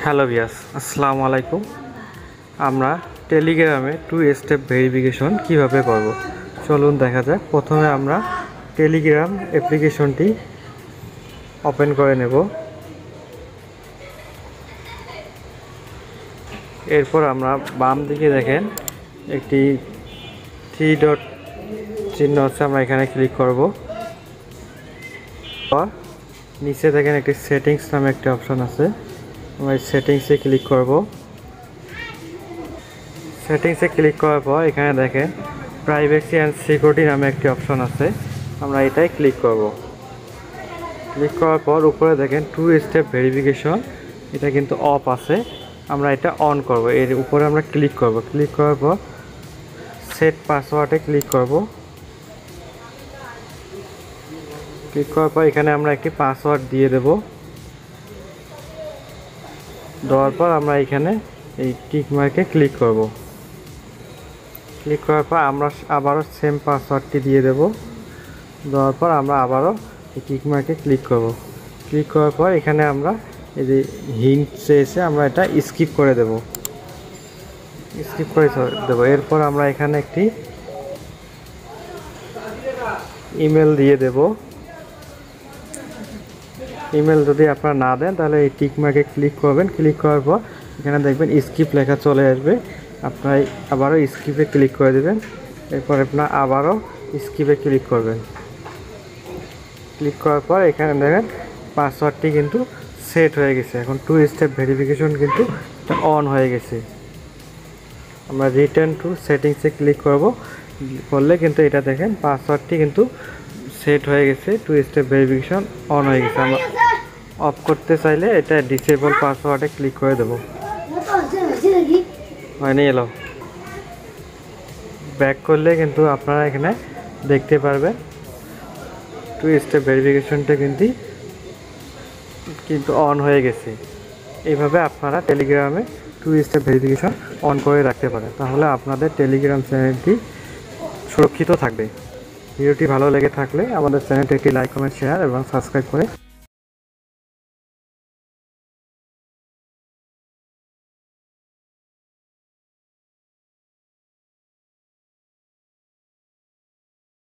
Hello ভিয়াস, আসসালামু আলাইকুম। আমরা টেলিগ্রামে 2 স্টেপ ভেরিফিকেশন কিভাবে করব চলুন দেখা যাক। প্রথমে আমরা টেলিগ্রাম অ্যাপ্লিকেশনটি ওপেন করে নেব। এরপর আমরা বাম দিকে দেখেন একটি 3 ডট চিহ্ন আছে, আমরা এখানে ক্লিক করব। নিচে দেখেন একটি সেটিংস নামে একটি অপশন আছে, আমরা এই সেটিংসে ক্লিক করব। সেটিংসে ক্লিক করার পর এখানে দেখেন প্রাইভেসি অ্যান্ড সিকিউরিটি নামে একটি অপশন আছে, আমরা এটাই ক্লিক করব। ক্লিক করার পর উপরে দেখেন 2 স্টেপ ভেরিফিকেশন, এটা কিন্তু অফ আছে, আমরা এটা অন করব। এর উপরে আমরা ক্লিক করব। ক্লিক করার পর সেট পাসওয়ার্ডে ক্লিক করব। ক্লিক করার পর এখানে আমরা একটি পাসওয়ার্ড দিয়ে দেব। দেওয়ার পর আমরা এখানে এই টিক মার্কে ক্লিক করব। ক্লিক করার পর আমরা আবারও সেম পাসওয়ার্ডটি দিয়ে দেব। দেওয়ার পর আমরা আবারও এই টিক মার্কে ক্লিক করব। ক্লিক করার পর এখানে আমরা এই যে হিন্ট চেয়েছে, আমরা এটা স্কিপ করে দেব। স্কিপ করে দেব। এরপর আমরা এখানে একটি ইমেল দিয়ে দেব। ইমেল যদি আপনারা না দেন তাহলে এই টিক মার্কে ক্লিক করবেন। ক্লিক করার পর এখানে দেখবেন স্কিপ লেখা চলে আসবে, আপনারা আবারও স্কিপে ক্লিক করে দেবেন। এরপর আপনারা আবারও স্কিপে ক্লিক করবেন। ক্লিক করার পর এখানে দেখেন পাসওয়ার্ডটি কিন্তু সেট হয়ে গেছে। এখন 2 স্টেপ ভেরিফিকেশন কিন্তু অন হয়ে গেছে। আমরা রিটার্ন টু সেটিংসে ক্লিক করলে কিন্তু এটা দেখেন পাসওয়ার্ডটি কিন্তু সেট হয়ে গেছে, 2 স্টেপ ভেরিফিকেশন অন হয়ে গেছে। আমরা অফ করতে চাইলে এটা ডিসেবল পাসওয়ার্ডে ক্লিক করে দেবো। হয়নি এলো। ব্যাক করলে কিন্তু আপনারা এখানে দেখতে পারবেন 2 স্টেপ ভেরিফিকেশনটা কিন্তু অন হয়ে গেছে। এইভাবে আপনারা টেলিগ্রামে 2 স্টেপ ভেরিফিকেশন অন করে রাখতে পারেন, তাহলে আপনাদের টেলিগ্রাম চ্যানেলটি সুরক্ষিত থাকবে। ভিডিওটি ভালো লেগে থাকলে আমাদের চ্যানেলটি একটি লাইক, কমেন্ট, শেয়ার এবং সাবস্ক্রাইব করে